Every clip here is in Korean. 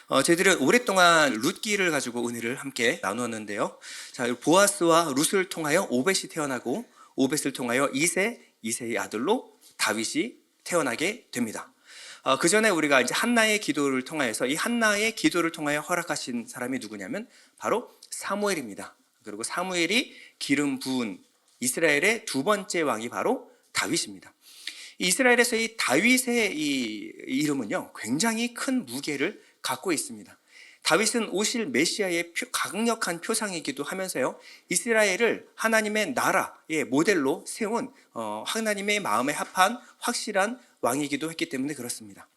저희들은 오랫동안 룻기를 가지고 은혜를 함께 나누었는데요. 자, 보아스와 룻을 통하여 오벳이 태어나고 오벳을 통하여 이세의 아들로 다윗이 태어나게 됩니다. 그 전에 우리가 이제 한나의 기도를 통하여서 이 한나의 기도를 통하여 허락하신 사람이 누구냐면 바로 사무엘입니다. 그리고 사무엘이 기름 부은 이스라엘의 두 번째 왕이 바로 다윗입니다. 이스라엘에서 이 다윗의 이 이름은요, 굉장히 큰 무게를 갖고 있습니다. 다윗은 오실 메시아의 강력한 표상이기도 하면서요, 이스라엘을 하나님의 나라의 모델로 세운 하나님의 마음에 합한 확실한 왕이기도 했기 때문에 그렇습니다.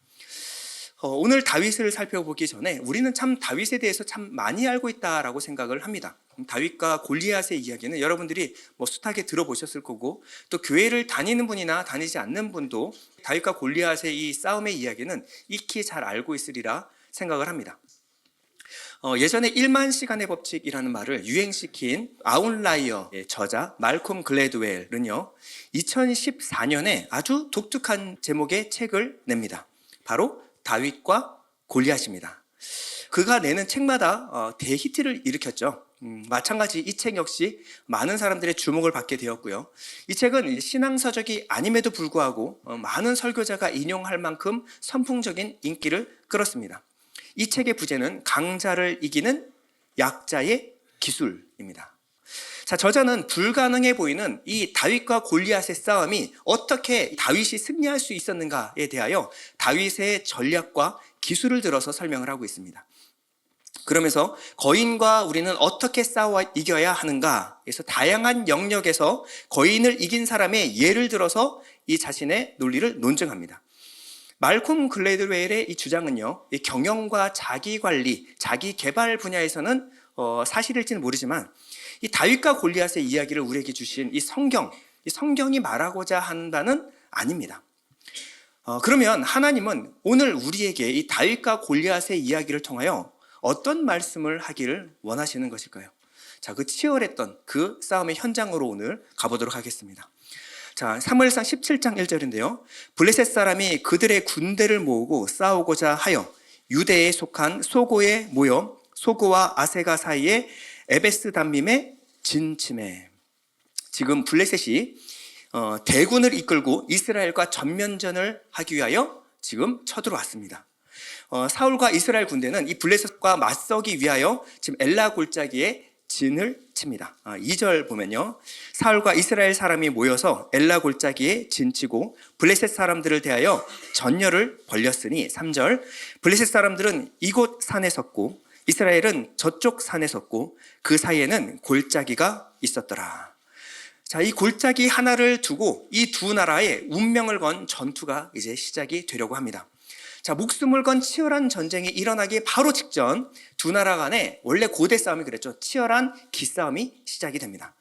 오늘 다윗을 살펴보기 전에 우리는 참 다윗에 대해서 참 많이 알고 있다라고 생각을 합니다. 다윗과 골리앗의 이야기는 여러분들이 숱하게 들어보셨을 거고, 또 교회를 다니는 분이나 다니지 않는 분도 다윗과 골리앗의 이 싸움의 이야기는 익히 잘 알고 있으리라 생각을 합니다. 예전에 1만 시간의 법칙이라는 말을 유행시킨 아웃라이어의 저자 말콤 글래드웰은요, 2014년에 아주 독특한 제목의 책을 냅니다. 바로 다윗과 골리앗입니다. 그가 내는 책마다 대히트를 일으켰죠. 마찬가지 이 책 역시 많은 사람들의 주목을 받게 되었고요. 이 책은 신앙서적이 아님에도 불구하고 많은 설교자가 인용할 만큼 선풍적인 인기를 끌었습니다. 이 책의 부제는 강자를 이기는 약자의 기술입니다. 자, 저자는 불가능해 보이는 이 다윗과 골리앗의 싸움이 어떻게 다윗이 승리할 수 있었는가에 대하여 다윗의 전략과 기술을 들어서 설명을 하고 있습니다. 그러면서 거인과 우리는 어떻게 싸워 이겨야 하는가에서 다양한 영역에서 거인을 이긴 사람의 예를 들어서 이 자신의 논리를 논증합니다. 말콤 글래드웰의 이 주장은요, 이 경영과 자기관리, 자기개발 분야에서는 사실일지는 모르지만 이 다윗과 골리앗의 이야기를 우리에게 주신 이 성경이 말하고자 한다는 아닙니다. 그러면 하나님은 오늘 우리에게 이 다윗과 골리앗의 이야기를 통하여 어떤 말씀을 하기를 원하시는 것일까요? 자, 그 치열했던 그 싸움의 현장으로 오늘 가보도록 하겠습니다. 자, 사무엘상 17장 1절인데요. 블레셋 사람이 그들의 군대를 모으고 싸우고자 하여 유대에 속한 소고에 모여 소고와 아세가 사이에 에베스 담밈에 진침해. 지금 블레셋이 대군을 이끌고 이스라엘과 전면전을 하기 위하여 지금 쳐들어왔습니다. 사울과 이스라엘 군대는 이 블레셋과 맞서기 위하여 지금 엘라 골짜기에 진을 칩니다. 2절 보면요, 사울과 이스라엘 사람이 모여서 엘라 골짜기에 진치고 블레셋 사람들을 대하여 전열을 벌렸으니, 3절, 블레셋 사람들은 이곳 산에 섰고 이스라엘은 저쪽 산에 섰고 그 사이에는 골짜기가 있었더라. 자, 이 골짜기 하나를 두고 이 두 나라의 운명을 건 전투가 이제 시작이 되려고 합니다. 자, 목숨을 건 치열한 전쟁이 일어나기 바로 직전 두 나라 간에, 원래 고대 싸움이 그랬죠, 치열한 기싸움이 시작이 됩니다.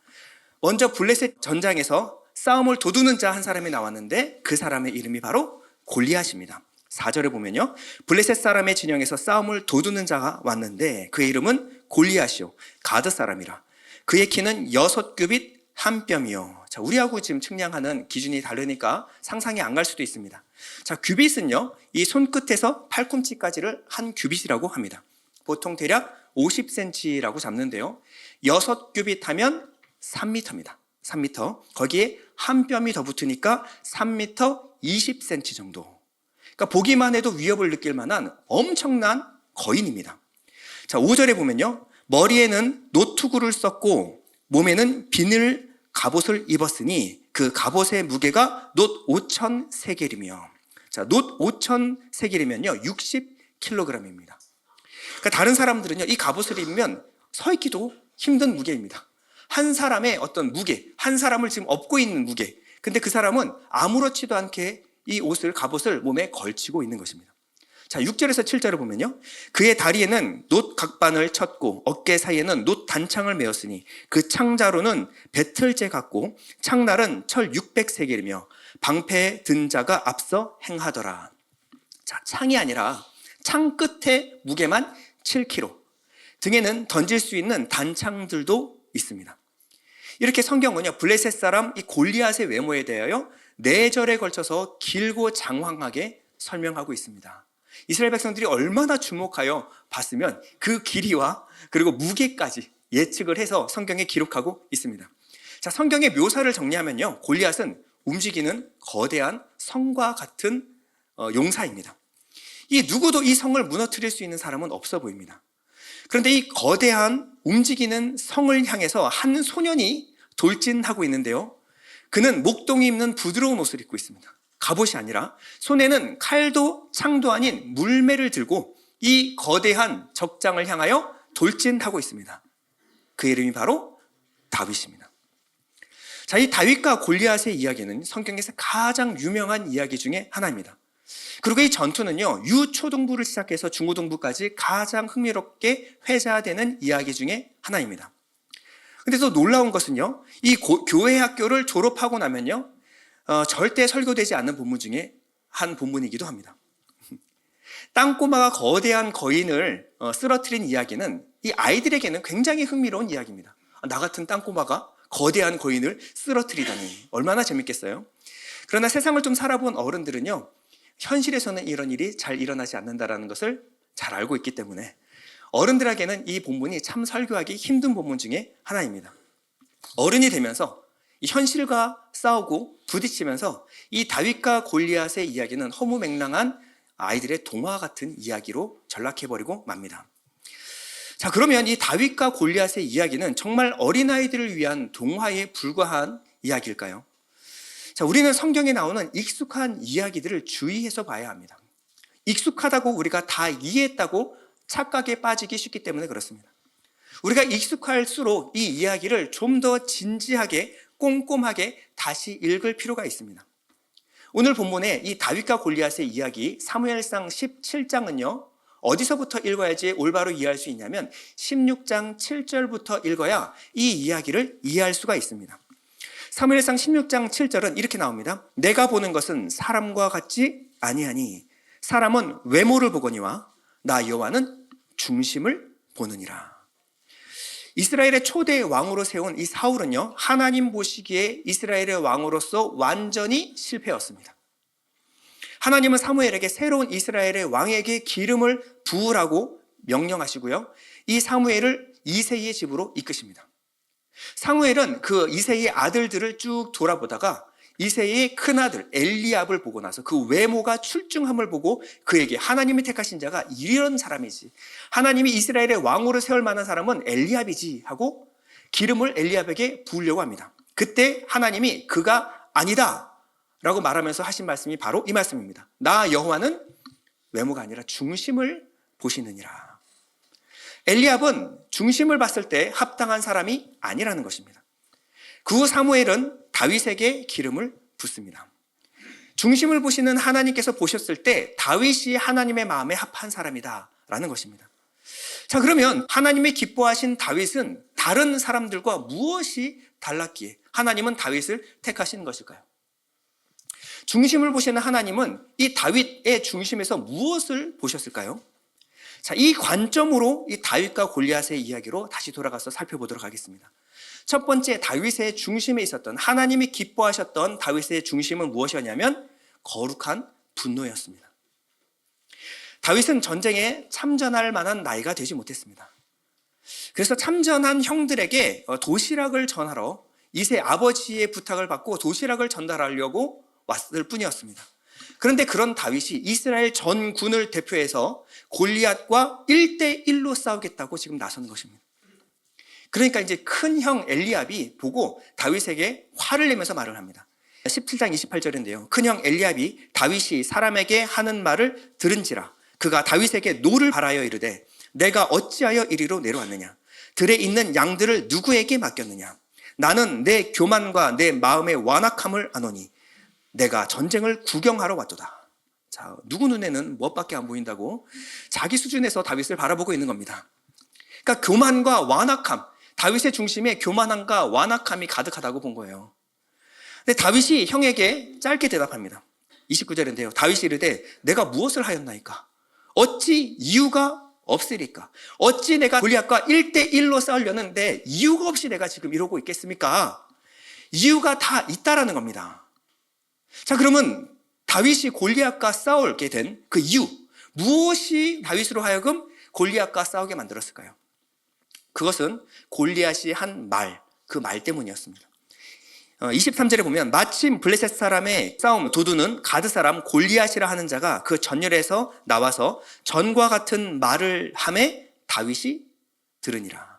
먼저 블레셋 전장에서 싸움을 도두는 자 한 사람이 나왔는데 그 사람의 이름이 바로 골리앗입니다. 4절에 보면요, 블레셋 사람의 진영에서 싸움을 도두는 자가 왔는데 그의 이름은 골리앗이요 가드 사람이라. 그의 키는 6규빗 1뼘이요. 자, 우리하고 지금 측량하는 기준이 다르니까 상상이 안 갈 수도 있습니다. 자, 규빗은요, 이 손끝에서 팔꿈치까지를 한 규빗이라고 합니다. 보통 대략 50cm라고 잡는데요, 6규빗 하면 3m입니다. 3m. 거기에 한 뼘이 더 붙으니까 3m 20cm 정도. 그러니까 보기만 해도 위협을 느낄 만한 엄청난 거인입니다. 자, 5절에 보면요, 머리에는 노투구를 썼고 몸에는 비늘 갑옷을 입었으니 그 갑옷의 무게가 놋 5,000세겔이며, 자, 놋 5,000세겔이면요 60kg입니다. 그러니까 다른 사람들은요, 이 갑옷을 입으면 서 있기도 힘든 무게입니다. 한 사람의 어떤 무게, 한 사람을 지금 업고 있는 무게. 근데 그 사람은 아무렇지도 않게 이 옷을, 갑옷을 몸에 걸치고 있는 것입니다. 자, 6절에서 7절을 보면요, 그의 다리에는 놋 각반을 쳤고 어깨 사이에는 놋 단창을 메었으니 그 창자루는 배틀재 같고 창날은 철 600세겔이며 방패에 든 자가 앞서 행하더라. 자, 창이 아니라 창 끝에 무게만 7kg, 등에는 던질 수 있는 단창들도 있습니다. 이렇게 성경은요, 블레셋 사람 이 골리앗의 외모에 대하여 4절에 걸쳐서 길고 장황하게 설명하고 있습니다. 이스라엘 백성들이 얼마나 주목하여 봤으면 그 길이와 그리고 무게까지 예측을 해서 성경에 기록하고 있습니다. 자, 성경의 묘사를 정리하면요, 골리앗은 움직이는 거대한 성과 같은 용사입니다. 이 누구도 이 성을 무너뜨릴 수 있는 사람은 없어 보입니다. 그런데 이 거대한 움직이는 성을 향해서 한 소년이 돌진하고 있는데요, 그는 목동이 입는 부드러운 옷을 입고 있습니다. 갑옷이 아니라 손에는 칼도 창도 아닌 물매를 들고 이 거대한 적장을 향하여 돌진하고 있습니다. 그 이름이 바로 다윗입니다. 자, 이 다윗과 골리앗의 이야기는 성경에서 가장 유명한 이야기 중에 하나입니다. 그리고 이 전투는요, 유초등부를 시작해서 중고등부까지 가장 흥미롭게 회자되는 이야기 중에 하나입니다. 근데 또 놀라운 것은요, 이 교회 학교를 졸업하고 나면요, 절대 설교되지 않는 본문 중에 한 본문이기도 합니다. 땅꼬마가 거대한 거인을 쓰러뜨린 이야기는 이 아이들에게는 굉장히 흥미로운 이야기입니다. 나 같은 땅꼬마가 거대한 거인을 쓰러뜨리다니 얼마나 재밌겠어요? 그러나 세상을 좀 살아본 어른들은요, 현실에서는 이런 일이 잘 일어나지 않는다는 것을 잘 알고 있기 때문에 어른들에게는 이 본문이 참 설교하기 힘든 본문 중에 하나입니다. 어른이 되면서 이 현실과 싸우고 부딪히면서 이 다윗과 골리앗의 이야기는 허무맹랑한 아이들의 동화 같은 이야기로 전락해버리고 맙니다. 자, 그러면 이 다윗과 골리앗의 이야기는 정말 어린아이들을 위한 동화에 불과한 이야기일까요? 자, 우리는 성경에 나오는 익숙한 이야기들을 주의해서 봐야 합니다. 익숙하다고 우리가 다 이해했다고 착각에 빠지기 쉽기 때문에 그렇습니다. 우리가 익숙할수록 이 이야기를 좀 더 진지하게 꼼꼼하게 다시 읽을 필요가 있습니다. 오늘 본문에 이 다윗과 골리앗의 이야기 사무엘상 17장은요, 어디서부터 읽어야지 올바로 이해할 수 있냐면 16장 7절부터 읽어야 이 이야기를 이해할 수가 있습니다. 사무엘상 16장 7절은 이렇게 나옵니다. 내가 보는 것은 사람과 같지 아니하니 사람은 외모를 보거니와 나 여호와는 중심을 보느니라. 이스라엘의 초대 왕으로 세운 이 사울은요, 하나님 보시기에 이스라엘의 왕으로서 완전히 실패였습니다. 하나님은 사무엘에게 새로운 이스라엘의 왕에게 기름을 부으라고 명령하시고요, 이 사무엘을 이새의 집으로 이끄십니다. 사무엘은 그 이새의 아들들을 쭉 돌아보다가 이새의 큰아들 엘리압을 보고 나서 그 외모가 출중함을 보고 그에게 하나님이 택하신 자가 이런 사람이지, 하나님이 이스라엘의 왕으로 세울 만한 사람은 엘리압이지 하고 기름을 엘리압에게 부으려고 합니다. 그때 하나님이 그가 아니다 라고 말하면서 하신 말씀이 바로 이 말씀입니다. 나 여호와는 외모가 아니라 중심을 보시느니라. 엘리압은 중심을 봤을 때 합당한 사람이 아니라는 것입니다. 그 후 사무엘은 다윗에게 기름을 붓습니다. 중심을 보시는 하나님께서 보셨을 때 다윗이 하나님의 마음에 합한 사람이다 라는 것입니다. 자, 그러면 하나님의 기뻐하신 다윗은 다른 사람들과 무엇이 달랐기에 하나님은 다윗을 택하신 것일까요? 중심을 보시는 하나님은 이 다윗의 중심에서 무엇을 보셨을까요? 자, 이 관점으로 이 다윗과 골리앗의 이야기로 다시 돌아가서 살펴보도록 하겠습니다. 첫 번째, 다윗의 중심에 있었던, 하나님이 기뻐하셨던 다윗의 중심은 무엇이었냐면 거룩한 분노였습니다. 다윗은 전쟁에 참전할 만한 나이가 되지 못했습니다. 그래서 참전한 형들에게 도시락을 전하러 이세 아버지의 부탁을 받고 도시락을 전달하려고 왔을 뿐이었습니다. 그런데 그런 다윗이 이스라엘 전군을 대표해서 골리앗과 1대1로 싸우겠다고 지금 나선 것입니다. 그러니까 이제 큰 형 엘리압이 보고 다윗에게 화를 내면서 말을 합니다. 17장 28절인데요. 큰 형 엘리압이 다윗이 사람에게 하는 말을 들은지라 그가 다윗에게 노를 바라여 이르되 내가 어찌하여 이리로 내려왔느냐, 들에 있는 양들을 누구에게 맡겼느냐, 나는 내 교만과 내 마음의 완악함을 아노니 내가 전쟁을 구경하러 왔도다. 자, 누구 눈에는 무엇밖에 안 보인다고 자기 수준에서 다윗을 바라보고 있는 겁니다. 그러니까 교만과 완악함, 다윗의 중심에 교만함과 완악함이 가득하다고 본 거예요. 근데 다윗이 형에게 짧게 대답합니다. 29절인데요. 다윗이 이르되 내가 무엇을 하였나이까? 어찌 이유가 없으리까? 어찌 내가 골리앗과 1대1로 싸우려는데 이유가 없이 내가 지금 이러고 있겠습니까? 이유가 다 있다라는 겁니다. 자, 그러면 다윗이 골리앗과 싸우게 된 그 이유, 무엇이 다윗으로 하여금 골리앗과 싸우게 만들었을까요? 그것은 골리앗이 한 말, 그 말 때문이었습니다. 23절에 보면 마침 블레셋 사람의 싸움 도두는 가드 사람 골리앗이라 하는 자가 그 전열에서 나와서 전과 같은 말을 하매 다윗이 들으니라.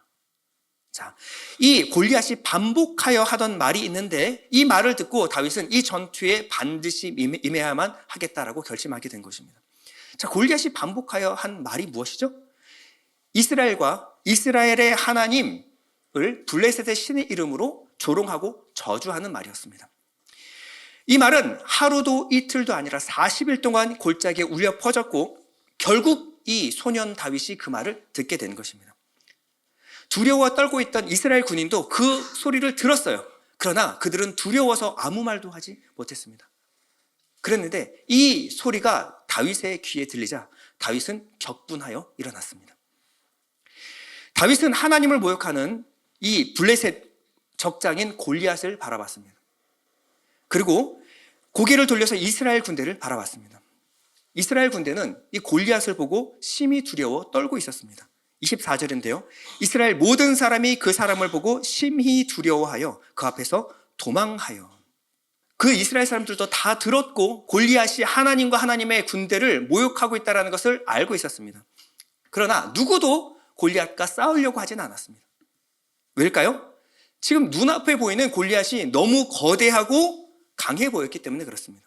자, 이 골리앗이 반복하여 하던 말이 있는데 이 말을 듣고 다윗은 이 전투에 반드시 임해야만 하겠다라고 결심하게 된 것입니다. 자, 골리앗이 반복하여 한 말이 무엇이죠? 이스라엘과 이스라엘의 하나님을 블레셋의 신의 이름으로 조롱하고 저주하는 말이었습니다. 이 말은 하루도 이틀도 아니라 40일 동안 골짜기에 울려 퍼졌고 결국 이 소년 다윗이 그 말을 듣게 된 것입니다. 두려워 떨고 있던 이스라엘 군인도 그 소리를 들었어요. 그러나 그들은 두려워서 아무 말도 하지 못했습니다. 그랬는데 이 소리가 다윗의 귀에 들리자 다윗은 격분하여 일어났습니다. 다윗은 하나님을 모욕하는 이 블레셋 적장인 골리앗을 바라봤습니다. 그리고 고개를 돌려서 이스라엘 군대를 바라봤습니다. 이스라엘 군대는 이 골리앗을 보고 심히 두려워 떨고 있었습니다. 24절인데요. 이스라엘 모든 사람이 그 사람을 보고 심히 두려워하여 그 앞에서 도망하여. 그 이스라엘 사람들도 다 들었고 골리앗이 하나님과 하나님의 군대를 모욕하고 있다는 것을 알고 있었습니다. 그러나 누구도 골리앗과 싸우려고 하진 않았습니다. 왜일까요? 지금 눈앞에 보이는 골리앗이 너무 거대하고 강해 보였기 때문에 그렇습니다.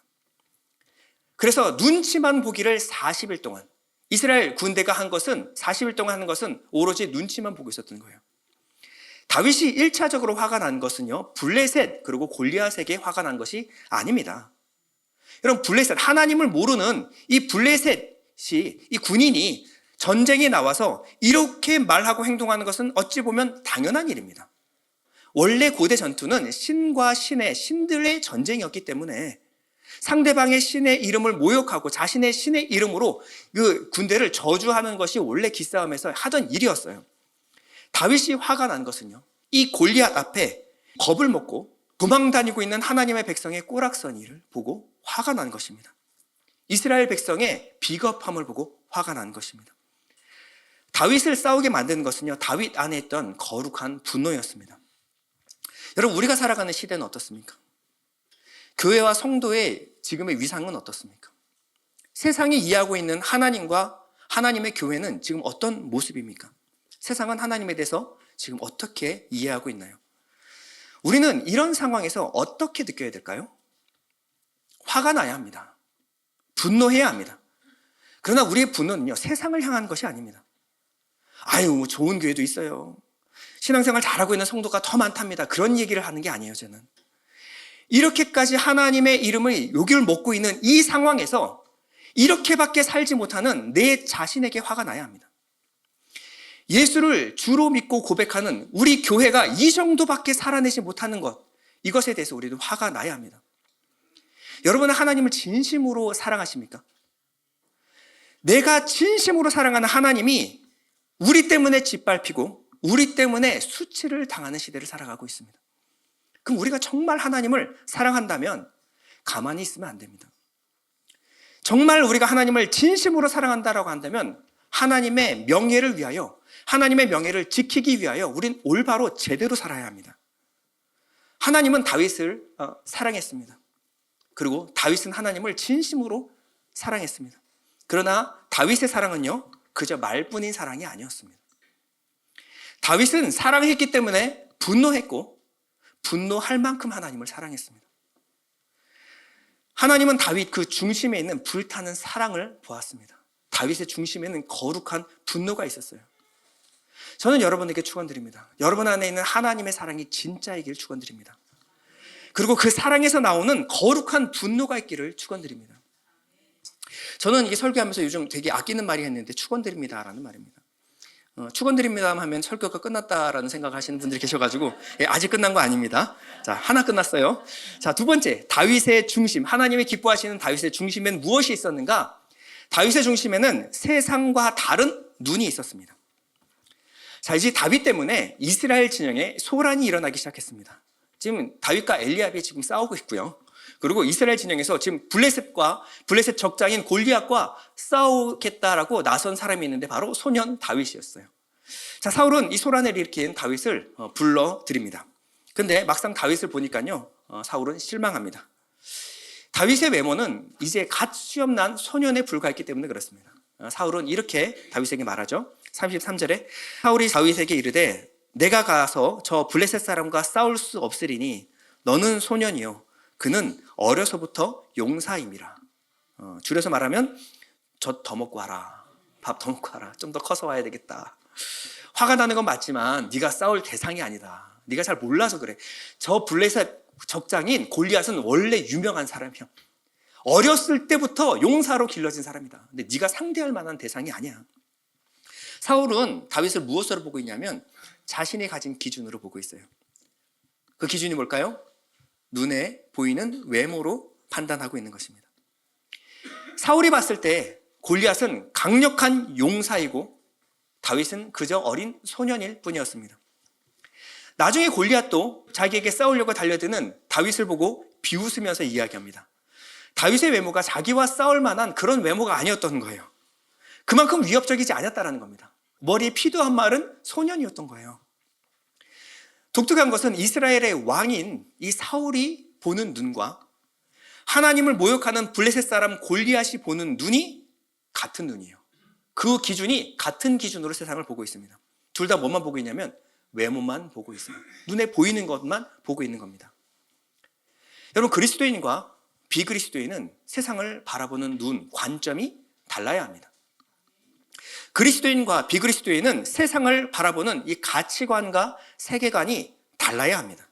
그래서 눈치만 보기를 40일 동안 이스라엘 군대가 한 것은 40일 동안 하는 것은 오로지 눈치만 보고 있었던 거예요. 다윗이 1차적으로 화가 난 것은요, 블레셋 그리고 골리앗에게 화가 난 것이 아닙니다. 여러분, 블레셋, 하나님을 모르는 이 블레셋이, 이 군인이 전쟁에 나와서 이렇게 말하고 행동하는 것은 어찌 보면 당연한 일입니다. 원래 고대 전투는 신과 신의, 신들의 전쟁이었기 때문에 상대방의 신의 이름을 모욕하고 자신의 신의 이름으로 그 군대를 저주하는 것이 원래 기싸움에서 하던 일이었어요. 다윗이 화가 난 것은요, 이 골리앗 앞에 겁을 먹고 도망다니고 있는 하나님의 백성의 꼬락서니를 보고 화가 난 것입니다. 이스라엘 백성의 비겁함을 보고 화가 난 것입니다. 다윗을 싸우게 만든 것은요, 다윗 안에 있던 거룩한 분노였습니다. 여러분, 우리가 살아가는 시대는 어떻습니까? 교회와 성도의 지금의 위상은 어떻습니까? 세상이 이해하고 있는 하나님과 하나님의 교회는 지금 어떤 모습입니까? 세상은 하나님에 대해서 지금 어떻게 이해하고 있나요? 우리는 이런 상황에서 어떻게 느껴야 될까요? 화가 나야 합니다. 분노해야 합니다. 그러나 우리의 분노는요, 세상을 향한 것이 아닙니다. 아유, 뭐 좋은 교회도 있어요. 신앙생활 잘하고 있는 성도가 더 많답니다. 그런 얘기를 하는 게 아니에요, 저는. 이렇게까지 하나님의 이름을 욕을 먹고 있는 이 상황에서 이렇게밖에 살지 못하는 내 자신에게 화가 나야 합니다. 예수를 주로 믿고 고백하는 우리 교회가 이 정도밖에 살아내지 못하는 것, 이것에 대해서 우리도 화가 나야 합니다. 여러분은 하나님을 진심으로 사랑하십니까? 내가 진심으로 사랑하는 하나님이 우리 때문에 짓밟히고 우리 때문에 수치를 당하는 시대를 살아가고 있습니다. 그럼 우리가 정말 하나님을 사랑한다면 가만히 있으면 안 됩니다. 정말 우리가 하나님을 진심으로 사랑한다라고 한다면 하나님의 명예를 위하여, 하나님의 명예를 지키기 위하여 우린 올바로 제대로 살아야 합니다. 하나님은 다윗을 사랑했습니다. 그리고 다윗은 하나님을 진심으로 사랑했습니다. 그러나 다윗의 사랑은요, 그저 말뿐인 사랑이 아니었습니다. 다윗은 사랑했기 때문에 분노했고 분노할 만큼 하나님을 사랑했습니다. 하나님은 다윗 그 중심에 있는 불타는 사랑을 보았습니다. 다윗의 중심에는 거룩한 분노가 있었어요. 저는 여러분에게 축원드립니다. 여러분 안에 있는 하나님의 사랑이 진짜이길 축원드립니다. 그리고 그 사랑에서 나오는 거룩한 분노가 있기를 축원드립니다. 저는 이게 설교하면서 요즘 되게 아끼는 말이 있는데 축원드립니다라는 말입니다. 축원드립니다 하면 설교가 끝났다라는 생각을 하시는 분들이 계셔가지고 아직 끝난 거 아닙니다. 자, 하나 끝났어요. 자, 두 번째, 다윗의 중심, 하나님이 기뻐하시는 다윗의 중심엔 무엇이 있었는가? 다윗의 중심에는 세상과 다른 눈이 있었습니다. 자, 이제 다윗 때문에 이스라엘 진영에 소란이 일어나기 시작했습니다. 지금 다윗과 엘리압이 지금 싸우고 있고요. 그리고 이스라엘 진영에서 지금 블레셋 적장인 골리앗과 싸우겠다라고 나선 사람이 있는데 바로 소년 다윗이었어요. 자, 사울은 이 소란을 일으킨 다윗을 불러드립니다. 근데 막상 다윗을 보니까요, 사울은 실망합니다. 다윗의 외모는 이제 갓 수염난 소년에 불과했기 때문에 그렇습니다. 사울은 이렇게 다윗에게 말하죠. 33절에 사울이 다윗에게 이르되 내가 가서 저 블레셋 사람과 싸울 수 없으리니 너는 소년이요 그는 어려서부터 용사임이라. 줄여서 말하면 젖 더 먹고 와라, 밥 더 먹고 와라, 좀 더 커서 와야 되겠다. 화가 나는 건 맞지만 네가 싸울 대상이 아니다. 네가 잘 몰라서 그래. 저 블레셋 적장인 골리앗은 원래 유명한 사람이야. 어렸을 때부터 용사로 길러진 사람이다. 근데 네가 상대할 만한 대상이 아니야. 사울은 다윗을 무엇으로 보고 있냐면 자신이 가진 기준으로 보고 있어요. 그 기준이 뭘까요? 눈에 보이는 외모로 판단하고 있는 것입니다. 사울이 봤을 때 골리앗은 강력한 용사이고 다윗은 그저 어린 소년일 뿐이었습니다. 나중에 골리앗도 자기에게 싸우려고 달려드는 다윗을 보고 비웃으면서 이야기합니다. 다윗의 외모가 자기와 싸울 만한 그런 외모가 아니었던 거예요. 그만큼 위협적이지 않았다는 겁니다. 머리에 피도 한 마른 소년이었던 거예요. 독특한 것은 이스라엘의 왕인 이 사울이 보는 눈과 하나님을 모욕하는 블레셋 사람 골리앗이 보는 눈이 같은 눈이에요. 그 기준이 같은 기준으로 세상을 보고 있습니다. 둘 다 뭐만 보고 있냐면 외모만 보고 있어요. 눈에 보이는 것만 보고 있는 겁니다. 여러분, 그리스도인과 비그리스도인은 세상을 바라보는 눈, 관점이 달라야 합니다. 그리스도인과 비그리스도인은 세상을 바라보는 이 가치관과 세계관이 달라야 합니다.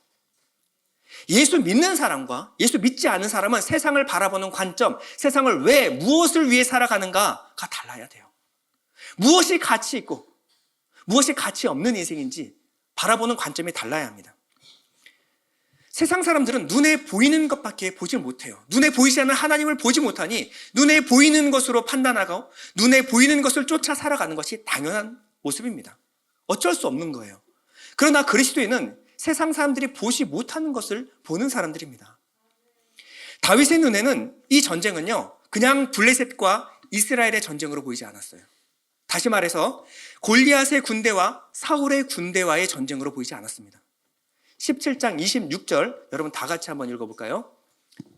예수 믿는 사람과 예수 믿지 않은 사람은 세상을 바라보는 관점, 세상을 왜, 무엇을 위해 살아가는가가 달라야 돼요. 무엇이 가치 있고 무엇이 가치 없는 인생인지 바라보는 관점이 달라야 합니다. 세상 사람들은 눈에 보이는 것밖에 보지 못해요. 눈에 보이지 않는 하나님을 보지 못하니 눈에 보이는 것으로 판단하고 눈에 보이는 것을 쫓아 살아가는 것이 당연한 모습입니다. 어쩔 수 없는 거예요. 그러나 그리스도인은 세상 사람들이 보지 못하는 것을 보는 사람들입니다. 다윗의 눈에는 이 전쟁은요, 그냥 블레셋과 이스라엘의 전쟁으로 보이지 않았어요. 다시 말해서 골리앗의 군대와 사울의 군대와의 전쟁으로 보이지 않았습니다. 17장 26절 여러분 다 같이 한번 읽어볼까요?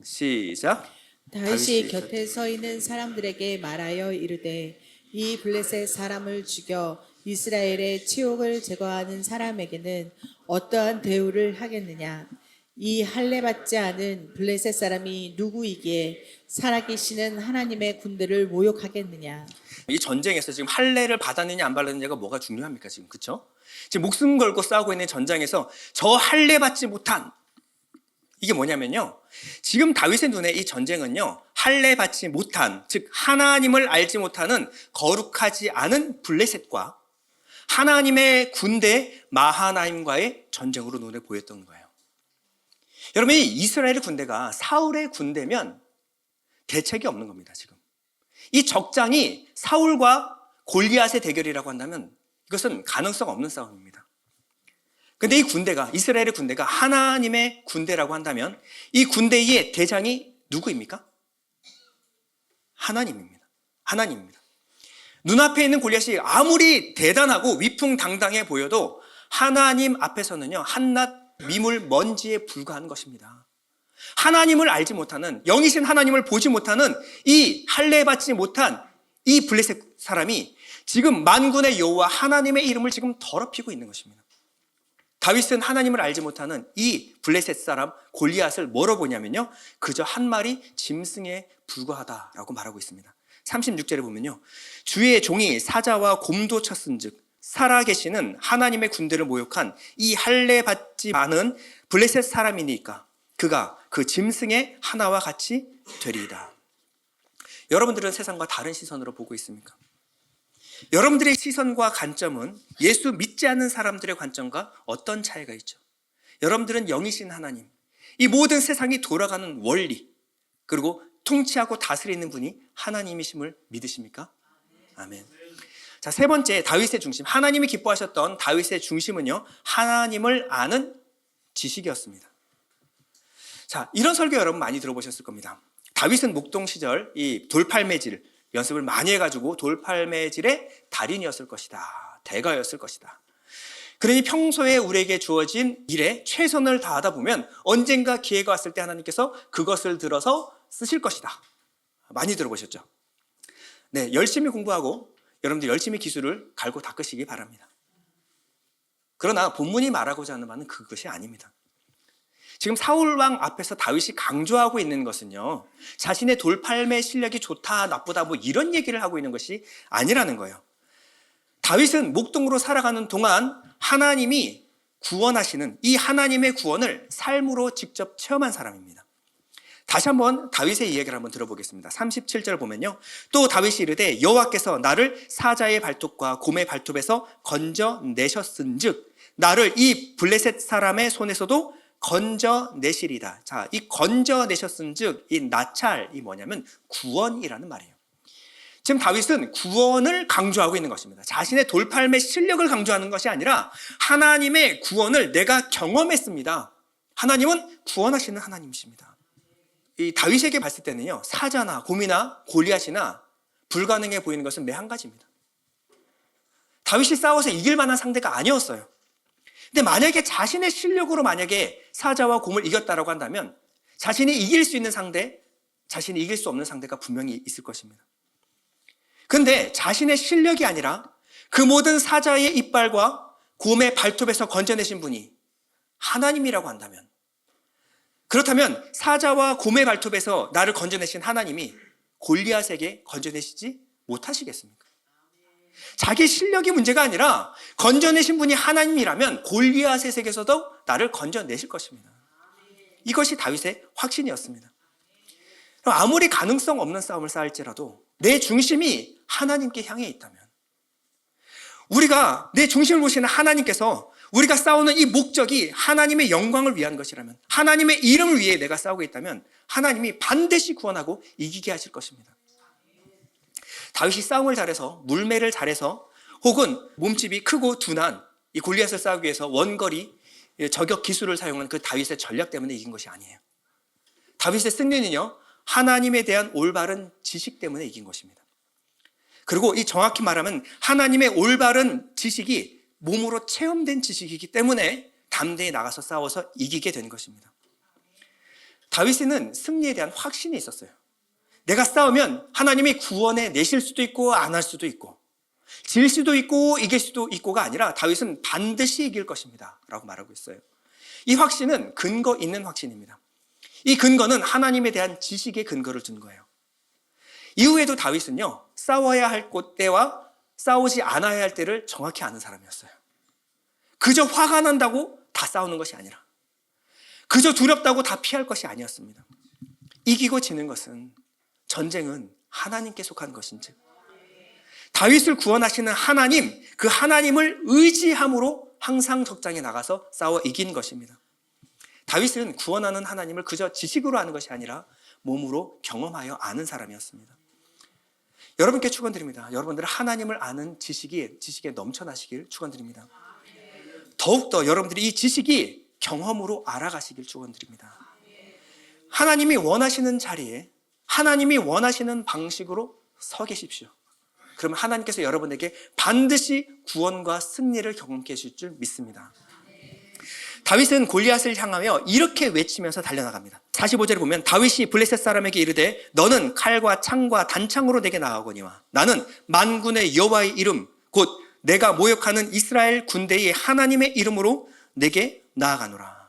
시작. 다윗이 곁에 서 있는 사람들에게 말하여 이르되 이 블레셋 사람을 죽여 이스라엘의 치욕을 제거하는 사람에게는 어떠한 대우를 하겠느냐? 이 할례 받지 않은 블레셋 사람이 누구이기에 살아계시는 하나님의 군대를 모욕하겠느냐? 이 전쟁에서 지금 할례를 받았느냐 안 받았느냐가 뭐가 중요합니까 지금, 그렇죠? 지금 목숨 걸고 싸우고 있는 전장에서 저 할례 받지 못한, 이게 뭐냐면요, 지금 다윗의 눈에 이 전쟁은요, 할례 받지 못한, 즉 하나님을 알지 못하는 거룩하지 않은 블레셋과 하나님의 군대 마하나임과의 전쟁으로 눈에 보였던 거예요. 여러분, 이 이스라엘의 군대가 사울의 군대면 대책이 없는 겁니다. 지금 이 적장이 사울과 골리앗의 대결이라고 한다면 이것은 가능성 없는 싸움입니다. 그런데 이 군대가, 이스라엘의 군대가 하나님의 군대라고 한다면 이 군대의 대장이 누구입니까? 하나님입니다. 하나님입니다. 눈앞에 있는 골리앗이 아무리 대단하고 위풍당당해 보여도 하나님 앞에서는요, 한낱 미물 먼지에 불과한 것입니다. 하나님을 알지 못하는, 영이신 하나님을 보지 못하는 이 할례 받지 못한 이 블레셋 사람이 지금 만군의 여호와 하나님의 이름을 지금 더럽히고 있는 것입니다. 다윗은 하나님을 알지 못하는 이 블레셋 사람 골리앗을 뭐로 보냐면요, 그저 한 마리 짐승에 불과하다라고 말하고 있습니다. 36절에 보면요, 주의 종이 사자와 곰도 쳤은즉 살아계시는 하나님의 군대를 모욕한 이 할례 받지 않은 블레셋 사람이니까 그가 그 짐승의 하나와 같이 되리이다. 여러분들은 세상과 다른 시선으로 보고 있습니까? 여러분들의 시선과 관점은 예수 믿지 않는 사람들의 관점과 어떤 차이가 있죠? 여러분들은 영이신 하나님, 이 모든 세상이 돌아가는 원리, 그리고 통치하고 다스리는 분이 하나님이심을 믿으십니까? 아멘. 자, 세 번째, 다윗의 중심. 하나님이 기뻐하셨던 다윗의 중심은요, 하나님을 아는 지식이었습니다. 자, 이런 설교 여러분 많이 들어보셨을 겁니다. 다윗은 목동 시절 이 돌팔매질 연습을 많이 해가지고 돌팔매질의 달인이었을 것이다. 대가였을 것이다. 그러니 평소에 우리에게 주어진 일에 최선을 다하다 보면 언젠가 기회가 왔을 때 하나님께서 그것을 들어서 쓰실 것이다. 많이 들어보셨죠? 네, 열심히 공부하고 여러분들 열심히 기술을 갈고 닦으시기 바랍니다. 그러나 본문이 말하고자 하는 바는 그것이 아닙니다. 지금 사울왕 앞에서 다윗이 강조하고 있는 것은요, 자신의 돌팔매 실력이 좋다 나쁘다 뭐 이런 얘기를 하고 있는 것이 아니라는 거예요. 다윗은 목동으로 살아가는 동안 하나님이 구원하시는 이 하나님의 구원을 삶으로 직접 체험한 사람입니다. 다시 한번 다윗의 이야기를 한번 들어보겠습니다. 37절 보면요, 또 다윗이 이르되 여호와께서 나를 사자의 발톱과 곰의 발톱에서 건져내셨은즉 나를 이 블레셋 사람의 손에서도 건져내시리다. 자, 이 건져내셨은즉 이 나찰이 뭐냐면 구원이라는 말이에요. 지금 다윗은 구원을 강조하고 있는 것입니다. 자신의 돌팔매 실력을 강조하는 것이 아니라 하나님의 구원을 내가 경험했습니다. 하나님은 구원하시는 하나님이십니다. 이 다윗에게 봤을 때는요, 사자나 곰이나 골리앗이나 불가능해 보이는 것은 매 한 가지입니다. 다윗이 싸워서 이길 만한 상대가 아니었어요. 근데 만약에 자신의 실력으로 만약에 사자와 곰을 이겼다라고 한다면 자신이 이길 수 있는 상대, 자신이 이길 수 없는 상대가 분명히 있을 것입니다. 근데 자신의 실력이 아니라 그 모든 사자의 이빨과 곰의 발톱에서 건져내신 분이 하나님이라고 한다면, 그렇다면 사자와 곰의 발톱에서 나를 건져내신 하나님이 골리앗에게 건져내시지 못하시겠습니까? 자기 실력이 문제가 아니라 건져내신 분이 하나님이라면 골리앗의 세계에서도 나를 건져내실 것입니다. 이것이 다윗의 확신이었습니다. 아무리 가능성 없는 싸움을 쌓을지라도 내 중심이 하나님께 향해 있다면, 우리가 내 중심을 보시는 하나님께서 우리가 싸우는 이 목적이 하나님의 영광을 위한 것이라면, 하나님의 이름을 위해 내가 싸우고 있다면 하나님이 반드시 구원하고 이기게 하실 것입니다. 다윗이 싸움을 잘해서, 물매를 잘해서, 혹은 몸집이 크고 둔한 이 골리앗을 싸우기 위해서 원거리 저격 기술을 사용한 그 다윗의 전략 때문에 이긴 것이 아니에요. 다윗의 승리는요, 하나님에 대한 올바른 지식 때문에 이긴 것입니다. 그리고 이 정확히 말하면 하나님의 올바른 지식이 몸으로 체험된 지식이기 때문에 담대히 나가서 싸워서 이기게 된 것입니다. 다윗은 승리에 대한 확신이 있었어요. 내가 싸우면 하나님이 구원해 내실 수도 있고 안 할 수도 있고, 질 수도 있고 이길 수도 있고가 아니라 다윗은 반드시 이길 것입니다 라고 말하고 있어요. 이 확신은 근거 있는 확신입니다. 이 근거는 하나님에 대한 지식의 근거를 둔 거예요. 이후에도 다윗은요, 싸워야 할 때와 싸우지 않아야 할 때를 정확히 아는 사람이었어요. 그저 화가 난다고 다 싸우는 것이 아니라, 그저 두렵다고 다 피할 것이 아니었습니다. 이기고 지는 것은, 전쟁은 하나님께 속한 것인즉 다윗을 구원하시는 하나님, 그 하나님을 의지함으로 항상 적장에 나가서 싸워 이긴 것입니다. 다윗은 구원하는 하나님을 그저 지식으로 아는 것이 아니라 몸으로 경험하여 아는 사람이었습니다. 여러분께 축원드립니다. 여러분들 하나님을 아는 지식에 넘쳐나시길 축원드립니다. 더욱더 여러분들이 이 지식이 경험으로 알아가시길 축원드립니다. 하나님이 원하시는 자리에, 하나님이 원하시는 방식으로 서 계십시오. 그러면 하나님께서 여러분에게 반드시 구원과 승리를 경험케 하실 줄 믿습니다. 다윗은 골리앗을 향하여 이렇게 외치면서 달려나갑니다. 45절에 보면 다윗이 블레셋 사람에게 이르되 너는 칼과 창과 단창으로 내게 나아오거니와 나는 만군의 여호와의 이름 곧 내가 모욕하는 이스라엘 군대의 하나님의 이름으로 내게 나아가노라.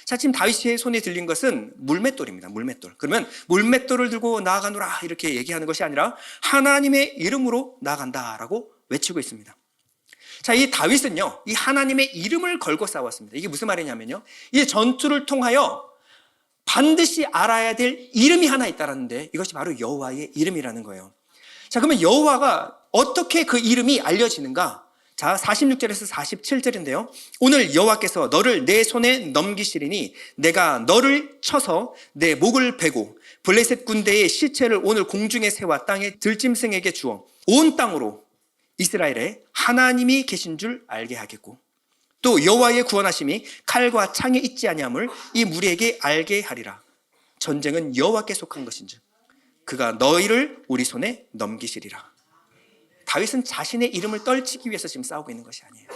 자, 지금 다윗의 손에 들린 것은 물맷돌입니다. 물맷돌. 그러면 물맷돌을 들고 나아가노라 이렇게 얘기하는 것이 아니라 하나님의 이름으로 나아간다라고 외치고 있습니다. 자, 이 다윗은요, 이 하나님의 이름을 걸고 싸웠습니다. 이게 무슨 말이냐면요, 이 전투를 통하여 반드시 알아야 될 이름이 하나 있다라는데 이것이 바로 여호와의 이름이라는 거예요. 자, 그러면 여호와가 어떻게 그 이름이 알려지는가? 자, 46절에서 47절인데요. 오늘 여호와께서 너를 내 손에 넘기시리니 내가 너를 쳐서 내 목을 베고 블레셋 군대의 시체를 오늘 공중에 세워 땅의 들짐승에게 주어 온 땅으로 이스라엘에 하나님이 계신 줄 알게 하겠고 또 여호와의 구원하심이 칼과 창에 있지 아니함을 이 무리에게 알게 하리라. 전쟁은 여호와께 속한 것인즉 그가 너희를 우리 손에 넘기시리라. 다윗은 자신의 이름을 떨치기 위해서 지금 싸우고 있는 것이 아니에요.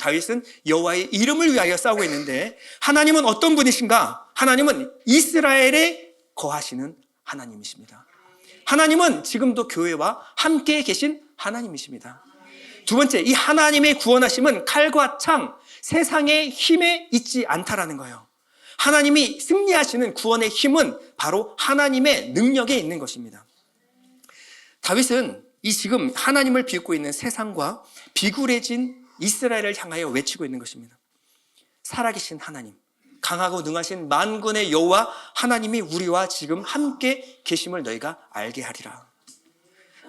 다윗은 여호와의 이름을 위하여 싸우고 있는데, 하나님은 어떤 분이신가? 하나님은 이스라엘에 거하시는 하나님이십니다. 하나님은 지금도 교회와 함께 계신 하나님이십니다. 두 번째, 이 하나님의 구원하심은 칼과 창, 세상의 힘에 있지 않다라는 거예요. 하나님이 승리하시는 구원의 힘은 바로 하나님의 능력에 있는 것입니다. 다윗은 이 지금 하나님을 비웃고 있는 세상과 비굴해진 이스라엘을 향하여 외치고 있는 것입니다. 살아계신 하나님, 강하고 능하신 만군의 여호와 하나님이 우리와 지금 함께 계심을 너희가 알게 하리라.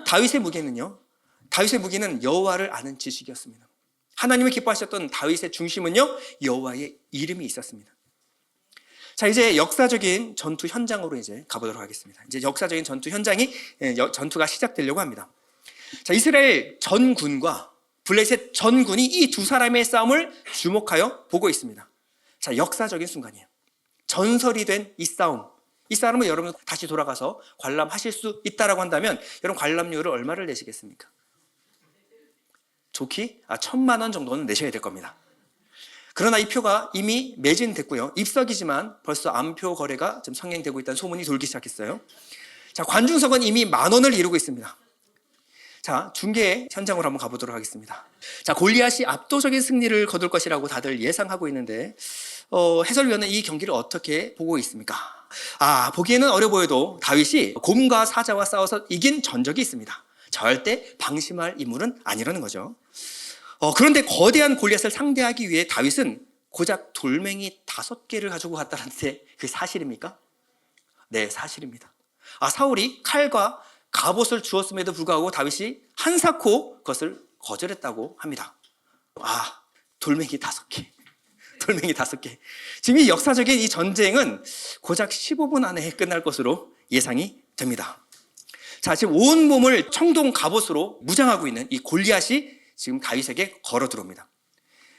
다윗의 무기는 여호와를 아는 지식이었습니다. 하나님을 기뻐하셨던 다윗의 중심은요, 여호와의 이름이 있었습니다. 자, 이제 역사적인 전투 현장으로 이제 가보도록 하겠습니다. 이제 역사적인 전투 현장이, 전투가 시작되려고 합니다. 자, 이스라엘 전군과 블레셋 전군이 이 두 사람의 싸움을 주목하여 보고 있습니다. 자, 역사적인 순간이에요. 전설이 된 이 싸움은 여러분 다시 돌아가서 관람하실 수 있다라고 한다면 여러분 관람료를 얼마를 내시겠습니까? 좋기 1,000만 원 정도는 내셔야 될 겁니다. 그러나 이 표가 이미 매진됐고요. 입석이지만 벌써 암표 거래가 좀 상행되고 있다는 소문이 돌기 시작했어요. 자, 관중석은 이미 10,000원을 이루고 있습니다. 자, 중계 현장으로 한번 가보도록 하겠습니다. 자, 골리앗이 압도적인 승리를 거둘 것이라고 다들 예상하고 있는데, 해설위원은 이 경기를 어떻게 보고 있습니까? 보기에는 어려 보여도 다윗이 곰과 사자와 싸워서 이긴 전적이 있습니다. 절대 방심할 인물은 아니라는 거죠. 그런데 거대한 골리앗을 상대하기 위해 다윗은 고작 돌멩이 5개를 가지고 갔다는데 그게 사실입니까? 네, 사실입니다. 사울이 칼과 갑옷을 주었음에도 불구하고 다윗이 한사코 그것을 거절했다고 합니다. 돌멩이 5개. 돌멩이 5개. 지금 이 역사적인 이 전쟁은 고작 15분 안에 끝날 것으로 예상이 됩니다. 자, 지금 온 몸을 청동 갑옷으로 무장하고 있는 이 골리앗이 지금 다윗에게 걸어 들어옵니다.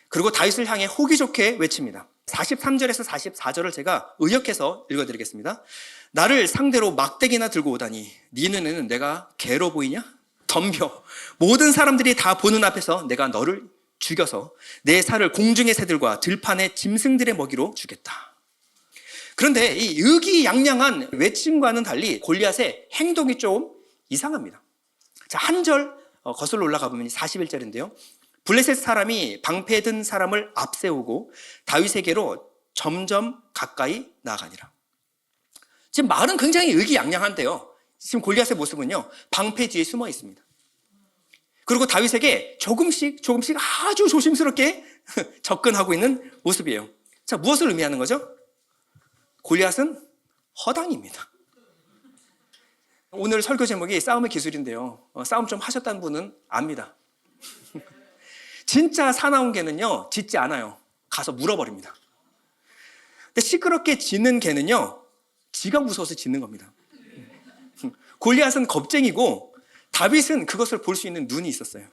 그리고 다윗을 향해 호기 좋게 외칩니다. 43절에서 44절을 제가 의역해서 읽어드리겠습니다. 나를 상대로 막대기나 들고 오다니 네 눈에는 내가 개로 보이냐? 덤벼. 모든 사람들이 다 보는 앞에서 내가 너를 죽여서 내 살을 공중의 새들과 들판의 짐승들의 먹이로 주겠다. 그런데 이 의기양양한 외침과는 달리 골리앗의 행동이 좀 이상합니다. 자, 한 절 거슬러 올라가 보면 41절인데요. 블레셋 사람이 방패에 든 사람을 앞세우고 다윗에게로 점점 가까이 나아가니라. 지금 말은 굉장히 의기양양한데요. 지금 골리앗의 모습은요, 방패 뒤에 숨어 있습니다. 그리고 다윗에게 조금씩 아주 조심스럽게 접근하고 있는 모습이에요. 자, 무엇을 의미하는 거죠? 골리앗은 허당입니다. 오늘 설교 제목이 싸움의 기술인데요. 싸움 좀 하셨다는 분은 압니다. 진짜 사나운 개는요, 짖지 않아요. 가서 물어버립니다. 근데 시끄럽게 짖는 개는요, 지가 무서워서 짖는 겁니다. 골리앗은 겁쟁이고 다윗은 그것을 볼 수 있는 눈이 있었어요.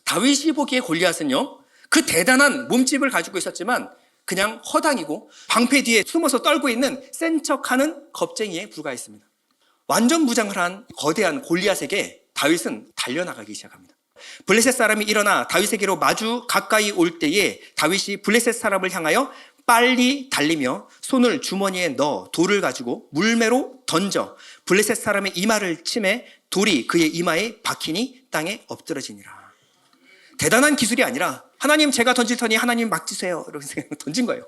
다윗이 보기에 골리앗은요, 그 대단한 몸집을 가지고 있었지만 그냥 허당이고 방패 뒤에 숨어서 떨고 있는 센 척하는 겁쟁이에 불과했습니다. 완전 무장을 한 거대한 골리앗에게 다윗은 달려나가기 시작합니다. 블레셋 사람이 일어나 다윗에게로 마주 가까이 올 때에 다윗이 블레셋 사람을 향하여 빨리 달리며 손을 주머니에 넣어 돌을 가지고 물매로 던져 블레셋 사람의 이마를 치매 돌이 그의 이마에 박히니 땅에 엎드러지니라. 대단한 기술이 아니라 하나님 제가 던질 터니 하나님 막 주세요 이렇게 던진 거예요.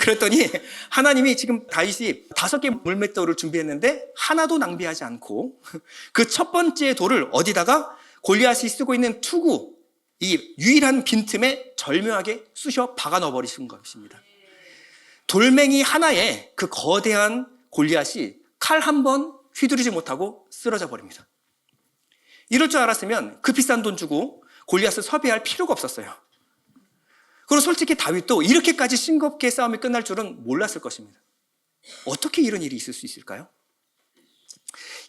그랬더니 하나님이 지금 다윗이 5개 물맷돌을 준비했는데 하나도 낭비하지 않고 그 첫 번째 돌을 어디다가 골리앗이 쓰고 있는 투구, 이 유일한 빈틈에 절묘하게 쑤셔 박아 넣어버리신 것입니다. 돌멩이 하나에 그 거대한 골리앗이 칼 한 번 휘두르지 못하고 쓰러져 버립니다. 이럴 줄 알았으면 그 비싼 돈 주고 골리앗을 섭외할 필요가 없었어요. 그리고 솔직히 다윗도 이렇게까지 싱겁게 싸움이 끝날 줄은 몰랐을 것입니다. 어떻게 이런 일이 있을 수 있을까요?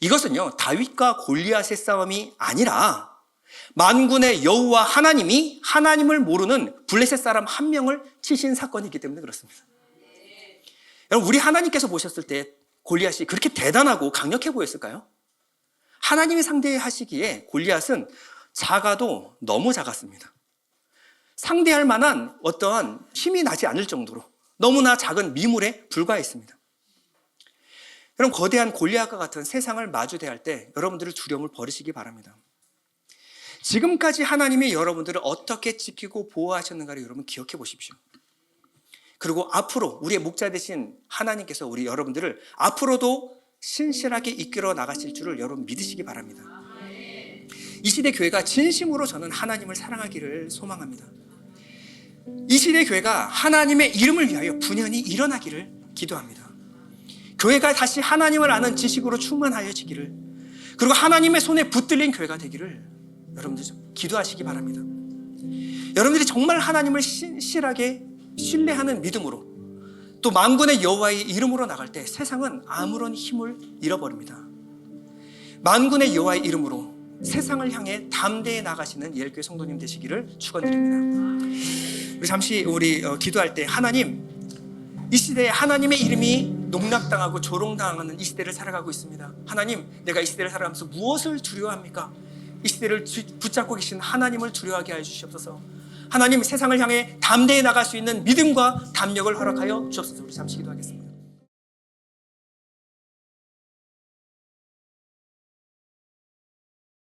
이것은요, 다윗과 골리앗의 싸움이 아니라 만군의 여호와 하나님이 하나님을 모르는 블레셋 사람 한 명을 치신 사건이기 때문에 그렇습니다. 여러분, 우리 하나님께서 보셨을 때 골리앗이 그렇게 대단하고 강력해 보였을까요? 하나님이 상대하시기에 골리앗은 작아도 너무 작았습니다. 상대할 만한 어떠한 힘이 나지 않을 정도로 너무나 작은 미물에 불과했습니다. 여러분, 거대한 골리앗과 같은 세상을 마주대할 때 여러분들을 두려움을 버리시기 바랍니다. 지금까지 하나님이 여러분들을 어떻게 지키고 보호하셨는가를 여러분 기억해 보십시오. 그리고 앞으로 우리의 목자 되신 하나님께서 우리 여러분들을 앞으로도 신실하게 이끌어 나가실 줄을 여러분 믿으시기 바랍니다. 이 시대 교회가 진심으로 저는 하나님을 사랑하기를 소망합니다. 이 시대 교회가 하나님의 이름을 위하여 분연히 일어나기를 기도합니다. 교회가 다시 하나님을 아는 지식으로 충만하여지기를, 그리고 하나님의 손에 붙들린 교회가 되기를 여러분들 기도하시기 바랍니다. 여러분들이 정말 하나님을 신실하게 신뢰하는 믿음으로 또 만군의 여호와의 이름으로 나갈 때 세상은 아무런 힘을 잃어버립니다. 만군의 여호와의 이름으로 세상을 향해 담대히 나가시는 예일교회 성도님 되시기를 축원드립니다. 우리 잠시 기도할 때, 하나님, 이 시대에 하나님의 이름이 농락당하고 조롱당하는 이 시대를 살아가고 있습니다. 하나님, 내가 이 시대를 살아가면서 무엇을 두려워합니까? 이 시대를 붙잡고 계신 하나님을 두려워하게 하여 주시옵소서. 하나님, 세상을 향해 담대히 나갈 수 있는 믿음과 담력을 허락하여 주옵소서. 우리 잠시 기도하겠습니다.